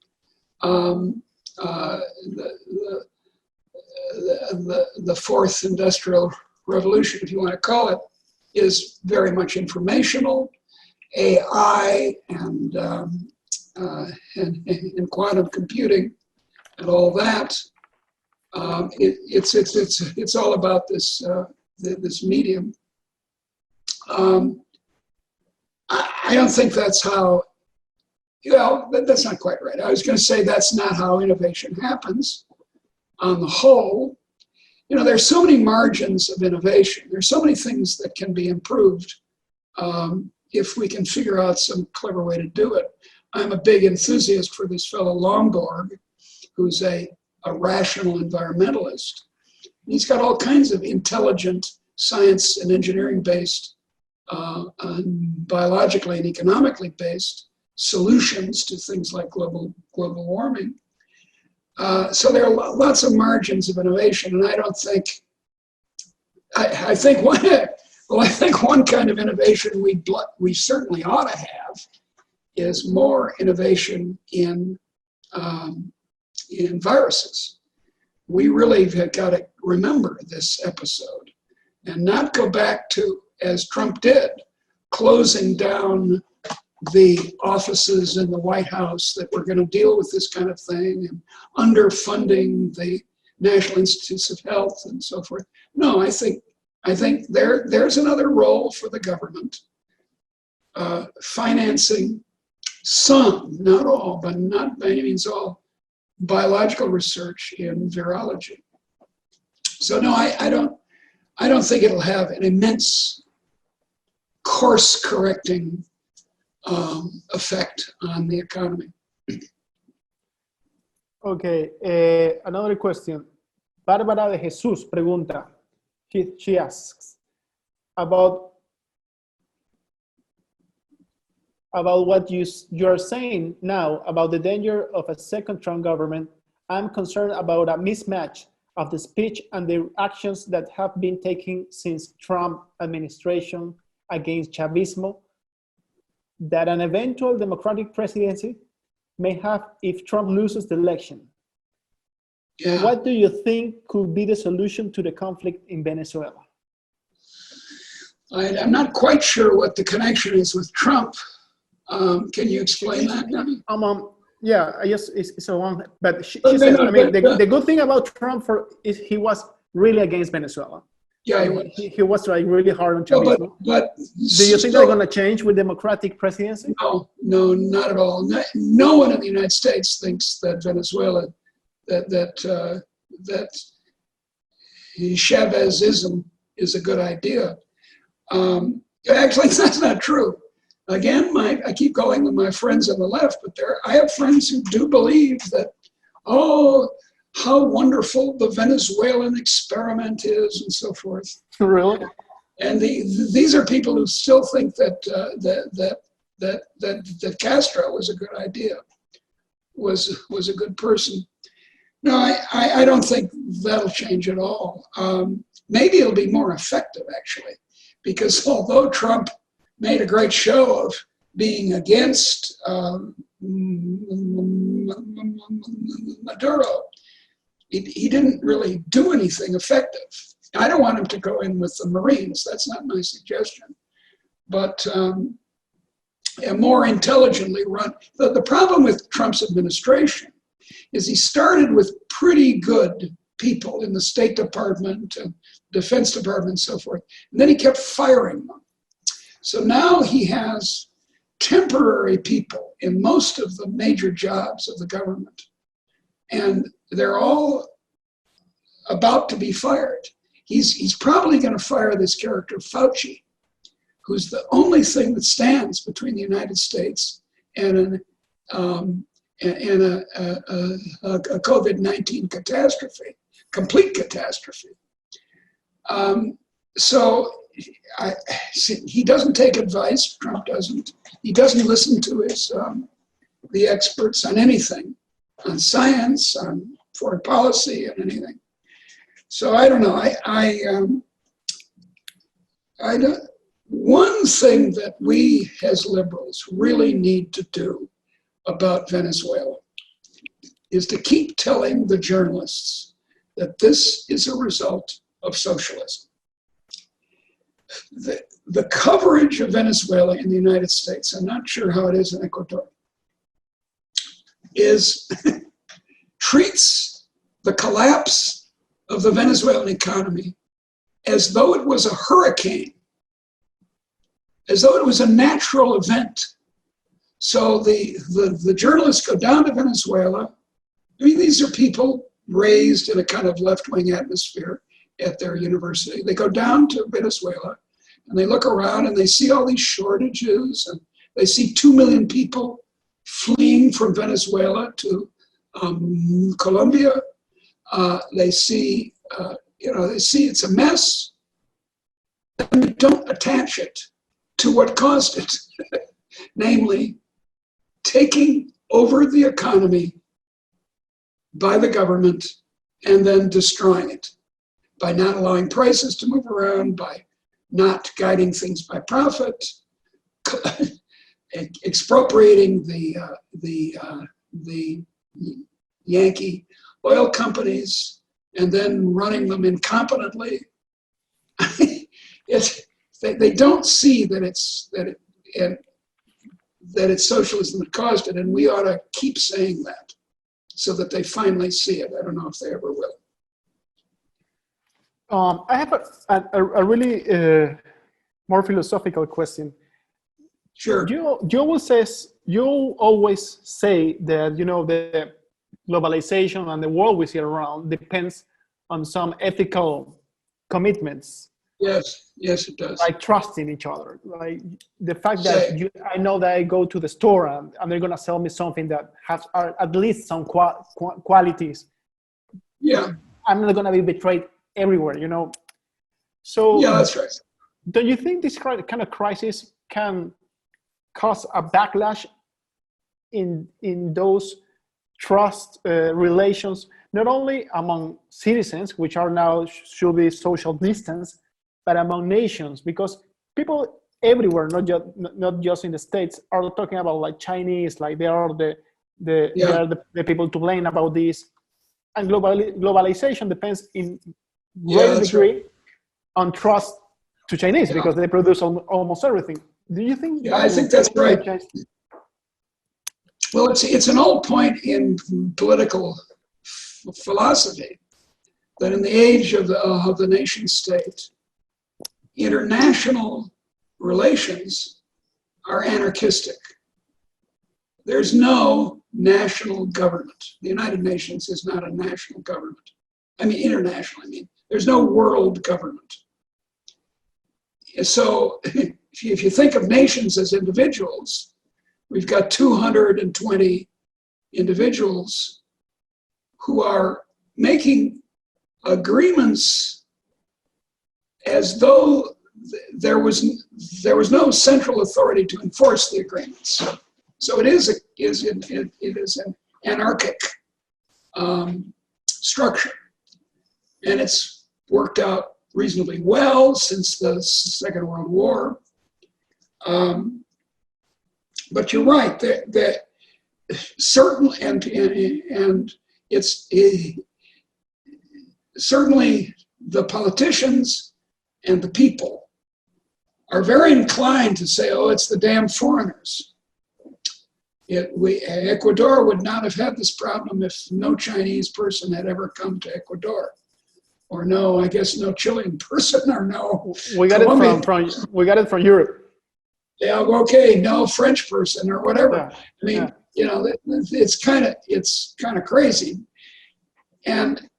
S2: The fourth industrial revolution, if you want to call it, is very much informational. AI and quantum computing and all that. It's all about this medium. I don't think that's how. That's not quite right. I was going to say that's not how innovation happens. On the whole, there's so many margins of innovation. There's so many things that can be improved if we can figure out some clever way to do it. I'm a big enthusiast for this fellow Lomborg, who's a rational environmentalist. He's got all kinds of intelligent science and engineering-based, biologically and economically based solutions to things like global warming. So there are lots of margins of innovation, and I don't think. I think one kind of innovation we certainly ought to have is more innovation in viruses. We really have got to remember this episode and not go back to, as Trump did, closing down the offices in the White House that were going to deal with this kind of thing and underfunding the National Institutes of Health and so forth. No, I think there's another role for the government, financing some, not all, but not by any means all, biological research in virology. So no, I don't think it'll have an immense course-correcting effect on the economy.
S1: Okay, another question. Bárbara de Jesús pregunta, she asks, about what you're saying now about the danger of a second Trump government. I'm concerned about a mismatch of the speech and the actions that have been taken since Trump administration against Chavismo that an eventual Democratic presidency may have if Trump loses the election.
S2: Yeah.
S1: What do you think could be the solution to the conflict in Venezuela?
S2: I'm not quite sure what the connection is with Trump. Can you explain that?
S1: Yeah, I guess it's a long, but she says, I mean, the good thing about Trump is he was really against Venezuela.
S2: Yeah,
S1: he was like really hard on Chavismo.
S2: But
S1: do you think they're going to change with Democratic presidency?
S2: No, not at all. No one in the United States thinks that Venezuela, that Chavezism is a good idea. Actually, that's not true. Again, I keep calling them my friends on the left, but I have friends who do believe that, oh, how wonderful the Venezuelan experiment is, and so forth.
S1: Really?
S2: And these are people who still think that Castro was a good idea, was a good person. No, I don't think that'll change at all. Maybe it'll be more effective, actually, because although Trump made a great show of being against Maduro, he didn't really do anything effective. I don't want him to go in with the Marines. That's not my suggestion. But more intelligently run. The problem with Trump's administration is he started with pretty good people in the State Department, Defense Department, and so forth. And then he kept firing them. So now he has temporary people in most of the major jobs of the government. And they're all about to be fired. He's probably going to fire this character, Fauci, who's the only thing that stands between the United States and a COVID-19 catastrophe, complete catastrophe. So he doesn't take advice. Trump doesn't. He doesn't listen to the experts on anything, on science, on foreign policy, and anything. So I don't know. I don't. One thing that we as liberals really need to do about Venezuela is to keep telling the journalists that this is a result of socialism. The coverage of Venezuela in the United States, I'm not sure how it is in Ecuador, treats the collapse of the Venezuelan economy as though it was a hurricane, as though it was a natural event. So the journalists go down to Venezuela. I mean, these are people raised in a kind of left-wing atmosphere at their university. They go down to Venezuela and they look around and they see all these shortages, and they see 2 million people fleeing from Venezuela to Colombia. They see, they see it's a mess, and they don't attach it to what caused it, namely taking over the economy by the government and then destroying it by not allowing prices to move around, by not guiding things by profit, expropriating the Yankee oil companies and then running them incompetently. They don't see that it's socialism that caused it, and we ought to keep saying that so that they finally see it. I don't know if they ever will. I
S1: have a really more philosophical question.
S2: Sure.
S1: You always say that, you know, the globalization and the world we see around depends on some ethical commitments.
S2: Yes, it does.
S1: Like trusting each other. Like the fact that I know that I go to the store and they're going to sell me something that has at least some qualities.
S2: Yeah.
S1: I'm not going to be betrayed everywhere, you know. So
S2: yeah, that's right.
S1: Don't you think this kind of crisis can cause a backlash in those trust relations, not only among citizens, which are now should be social distance, but among nations? Because people everywhere, not just in the States, are talking about like Chinese, like they are the people to blame about this. And globalization depends in great degree on trust to Chinese because they produce almost everything. Do you think?
S2: Yeah, I think that's right. Well, it's an old point in political philosophy that in the age of the nation state, international relations are anarchistic. There's no national government. The United Nations is not a national government. I mean, international, there's no world government. So if you think of nations as individuals, we've got 220 individuals who are making agreements as though there was no central authority to enforce the agreements. So it is an anarchic structure, and it's worked out reasonably well since the Second World War. But you're right that certain and it's certainly the politicians and the people are very inclined to say, "Oh, it's the damn foreigners." Ecuador would not have had this problem if no Chinese person had ever come to Ecuador, or no Chilean person, or no.
S1: We got it from Europe.
S2: Yeah, okay, no French person or whatever. Yeah. It's kind of crazy, and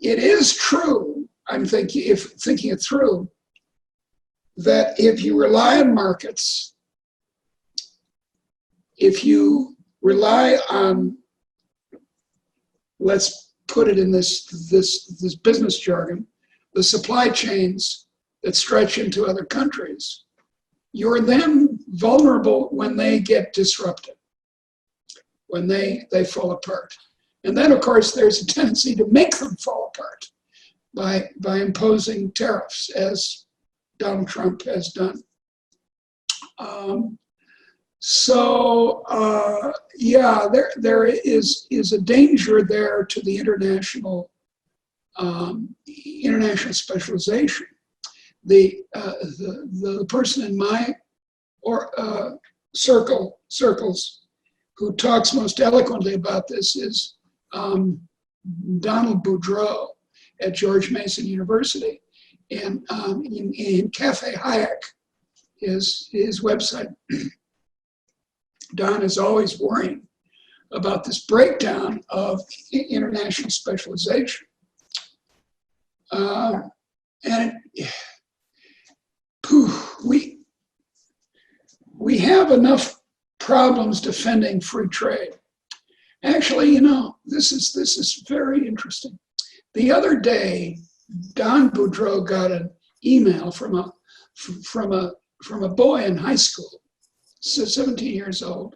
S2: it is true. I'm thinking it through, that if you rely on markets, if you rely on, let's put it in this business jargon, the supply chains that stretch into other countries, you're then vulnerable when they get disrupted, when they fall apart. And then, of course, there's a tendency to make them fall apart by imposing tariffs, as Donald Trump has done. There is a danger there to the international specialization. The person in my circles who talks most eloquently about this is Donald Boudreaux at George Mason University, and in Cafe Hayek, his website. Don is always worrying about this breakdown of international specialization. We have enough problems defending free trade. Actually, this is very interesting. The other day, Don Boudreaux got an email from a boy in high school, 17 years old,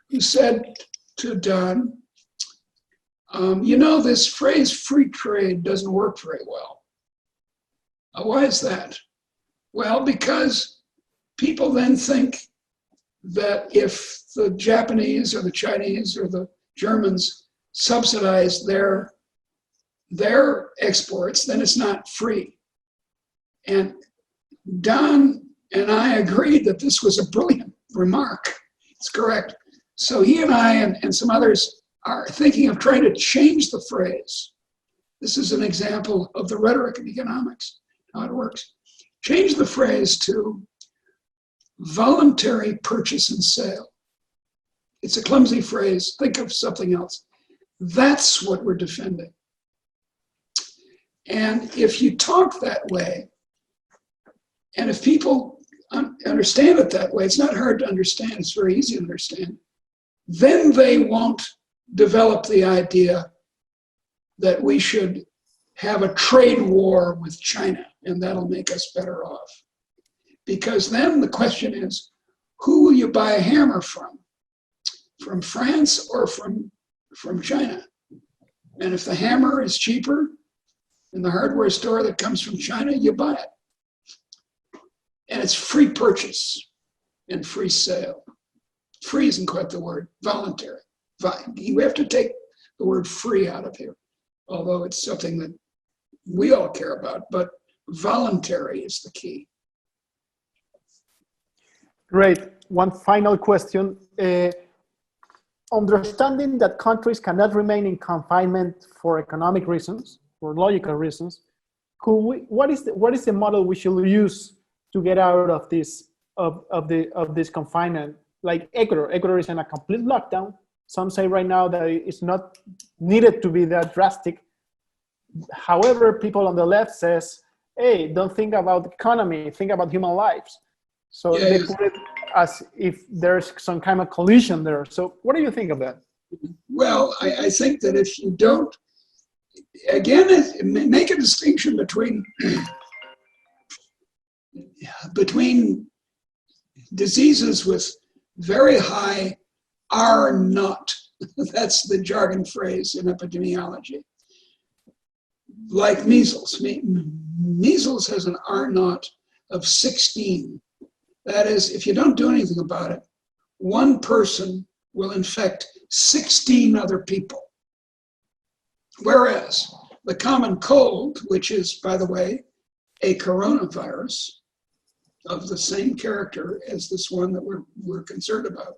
S2: who said to Don, this phrase free trade doesn't work very well. Why is that? Well, because people then think that if the Japanese or the Chinese or the Germans subsidize their exports, then it's not free. And Don and I agreed that this was a brilliant remark. It's correct. So he and I and some others are thinking of trying to change the phrase. This is an example of the rhetoric of economics, how it works. Change the phrase to voluntary purchase and sale. It's a clumsy phrase. Think of something else. That's what we're defending. And if you talk that way, and if people understand it that way, it's not hard to understand, it's very easy to understand, then they won't develop the idea that we should have a trade war with China, and that'll make us better off. Because then the question is, who will you buy a hammer from? From France or from China? And if the hammer is cheaper in the hardware store that comes from China, you buy it. And it's free purchase and free sale. Free isn't quite the word, voluntary. We have to take the word free out of here, although it's something that we all care about, but voluntary is the key.
S1: Great. One final question. Understanding that countries cannot remain in confinement for economic reasons, for logical reasons, what is the model we should use to get out of this this confinement? Like Ecuador is in a complete lockdown. Some say right now that it's not needed to be that drastic. However, people on the left says, hey, don't think about the economy, think about human lives. So they put it as if there's some kind of collision there. So what do you think of that?
S2: Well, I think that if you don't, again, make a distinction between diseases with very high R naught. That's the jargon phrase in epidemiology. Like measles. Measles has an R naught of 16. That is, if you don't do anything about it, one person will infect 16 other people. Whereas the common cold, which is, by the way, a coronavirus of the same character as this one that we're concerned about,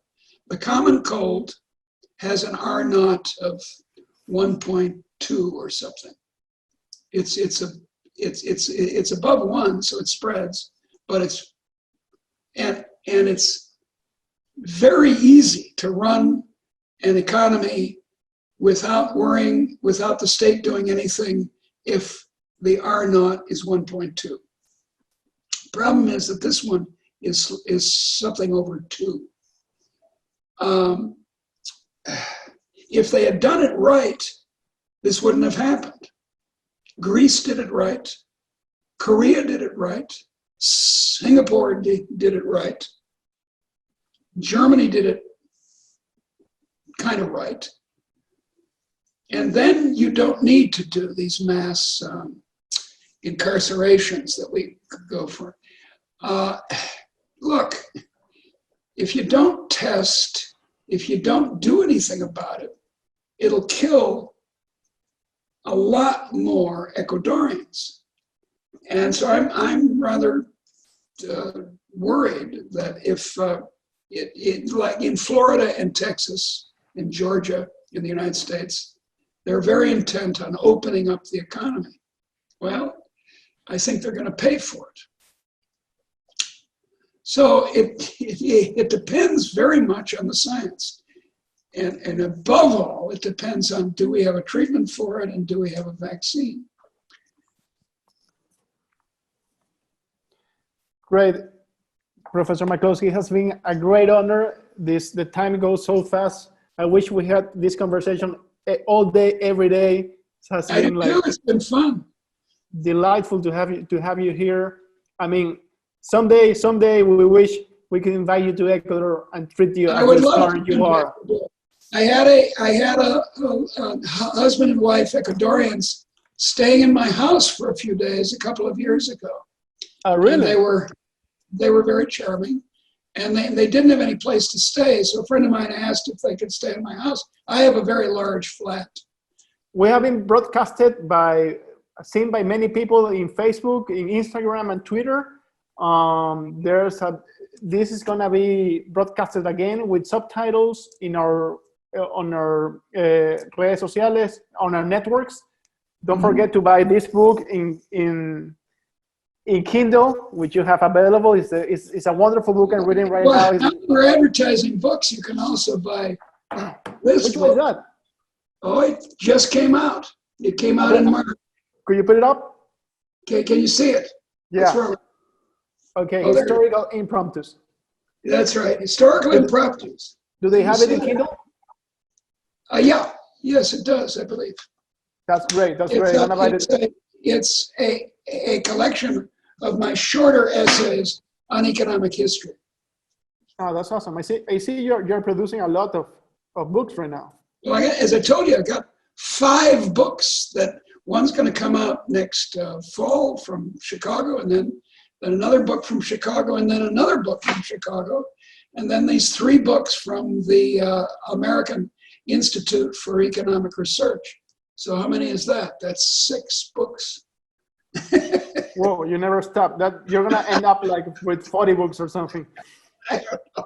S2: the common cold has an R naught of 1.2 or something. It's above 1, so it spreads, but it's very easy to run an economy without worrying, without the state doing anything, if the R naught is 1.2. Problem is that this one is something over 2. If they had done it right, this wouldn't have happened. Greece did it right. Korea did it right. Singapore did it right. Germany did it kind of right. And then you don't need to do these mass incarcerations that we go for. Look, if you don't test, if you don't do anything about it, it'll kill a lot more Ecuadorians. And so I'm rather worried that if like in Florida and Texas and Georgia in the United States, they're very intent on opening up the economy. Well, I think they're going to pay for it. So it depends very much on the science. And above all, it depends on, do we have a treatment for it and do we have a vaccine?
S1: Great. Professor McCloskey, it has been a great honor. The time goes so fast. I wish we had this conversation all day, every day. It has been
S2: it's been fun.
S1: Delightful to have you here. I mean, someday we wish we could invite you to Ecuador and treat you as the star you are.
S2: I had a husband and wife Ecuadorians staying in my house for a few days a couple of years ago.
S1: Oh, really?
S2: And they were very charming, and they didn't have any place to stay. So a friend of mine asked if they could stay in my house. I have a very large flat. We have been
S1: seen by many people in Facebook, in Instagram, and Twitter. This is gonna be broadcasted again with subtitles on our redes sociales, on our networks. Don't forget to buy this book in in Kindle, which you have available. It's a wonderful book I'm reading right now.
S2: Now we're advertising books. You can also buy this
S1: Which
S2: book.
S1: one is that?
S2: Oh, it just came out. It came out in March.
S1: Could you put it up?
S2: Okay, can you see it?
S1: Yeah. Okay,
S2: Oh,
S1: historical impromptus.
S2: That's right, historical impromptus.
S1: Do they have it in Kindle?
S2: Yeah, yes, it does, I believe.
S1: That's great. That's great.
S2: It's a collection of my shorter essays on economic history.
S1: Oh, that's awesome. I see you're producing a lot of books right now.
S2: Well, as I told you, I got 5 books that one's going to come out next fall from Chicago, and then another book from Chicago, and then another book from Chicago, and then these 3 books from the American Institute for Economic Research. So how many is that? That's 6 books.
S1: Whoa, you never stop. That you're gonna end up like with 40 books or something.
S2: I don't know.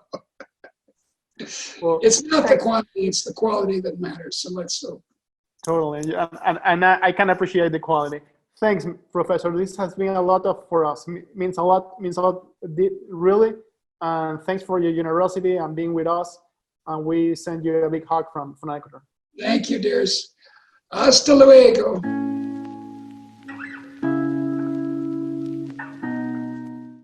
S1: Well,
S2: it's not the quantity, it's the quality that matters. So let's hope.
S1: Totally, and I can appreciate the quality. Thanks, Professor. This has been a lot for us. Means a lot, really. And thanks for your generosity and being with us. And we send you a big hug from Ecuador.
S2: Thank you, dears. Hasta luego.